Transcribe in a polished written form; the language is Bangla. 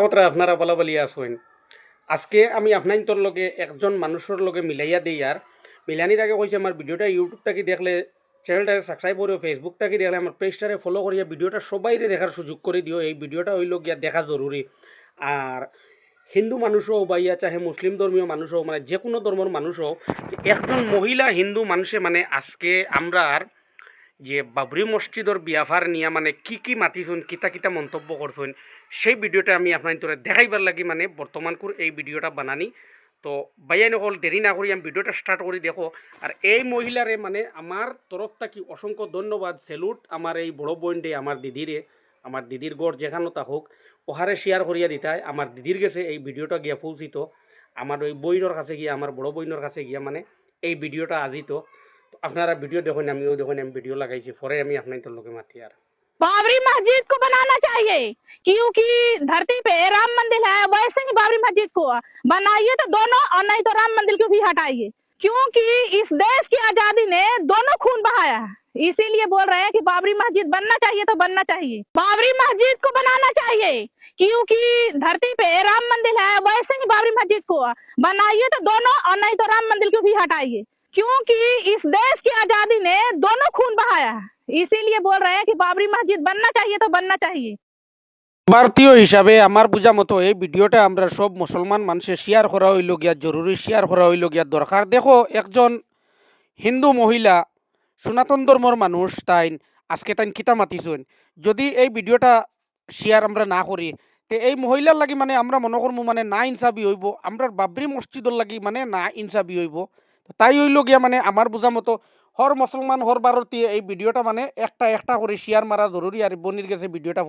কথা আপনারা বলা বলিয়া আসেন। আজকে আমি আপনার লগে একজন মানুষের লগে মিলাইয়া দিই আর মিলানির আগে কইছে আমার ভিডিওটা ইউটিউব থেকে দেখলে চ্যানেলটারে সাবস্ক্রাইব করিও, ফেসবুক থেকে দেখলে আমার পেজটারে ফলো করিয়া ভিডিওটা সবাইরে দেখার সুযোগ করে দিও। এই ভিডিওটা হইল গিয়া দেখা জরুরি। আর হিন্দু মানুষ হোক বা ইয়া চাহে মুসলিম ধর্মীয় মানুষ হোক, মানে যে কোনো ধর্মের মানুষ হোক, একজন মহিলা হিন্দু মানুষে মানে আজকে আমরা যে বাবরি মসজিদর বিয়াফার নিয়ে মানে কি মাতিছুন, কিতা কিতা মন্তব্য করছুন, সেই ভিডিওটা আমি আপনার তোরে দেখাইবার লাগি মানে বর্তমান করে এই ভিডিওটা বানানি। তো বাইয়াই নকল দেরি না করি আমি ভিডিওটা স্টার্ট করি দেখো। আর এই মহিলারে মানে আমার তরফ থেকে অসংখ্য ধন্যবাদ, স্যালুট আমার এই বড় বোনডে, আমার দিদিরে, আমার দিদির গড় যেখানো তা হোক ওহারে শেয়ার করিয়া দিতায়। আমার দিদির গেছে এই ভিডিওটা গিয়া পৌঁছিত, আমার ওই বইনের কাছে গিয়া, আমার বড় বইনের কাছে গিয়া মানে এই ভিডিওটা আজিত। তো আপনারা ভিডিও দেখুন, আমিও দেখুন, আমি ভিডিও লাগাইছি, পরে আমি আপনাদের লোকে মাতি আর बाबरी मस्जिद को बनाना चाहिए क्योंकि धरती पे राम मंदिर है, वैसे ही बाबरी मस्जिद को बनाइए तो दोनों, और नहीं तो राम मंदिर को भी हटाइए, क्योंकि इस देश की आजादी ने दोनों खून बहाया है। इसीलिए बोल रहे हैं कि बाबरी मस्जिद बनना चाहिए तो बनना चाहिए, बाबरी मस्जिद को बनाना चाहिए क्योंकि धरती पे राम मंदिर है, वैसे ही बाबरी मस्जिद को बनाइए तो दोनों, और नहीं तो राम मंदिर को भी हटाइए, क्योंकि इस देश की आजादी ने दोनों खून बहाया है। इसीलिए बोल रहे हैं कि बाबरी मस्जिद बनना चाहिए तो बनना चाहिए। ভারতীয় হিসাবে আমার বোঝা মতো এই ভিডিওটা আমরা সব মুসলমান মানুষের শেয়ার করা হইল গিয়া জরুরি, শেয়ার করা হইল গিয়া দরকার। দেখো একজন হিন্দু মহিলা সনাতন ধর্মর মানুষ, তাই আজকে তাই কিতা মাতিছেন, যদি এই ভিডিওটা শেয়ার আমরা না করি তে এই মহিলার লাগি মানে আমরা মনে করবো মানে না ইনসাফি হইব, আমরা বাবরি মসজিদর লাগি মানে না ইনসাফি হইব। তাই হইল গিয়া মানে আমার বোঝা মতো হর মুসলমান হর ভারতীয় এই ভিডিওটা মানে একটা একটা করে শেয়ার মারা জরুরি। আর বনির গেছে ভিডিওটা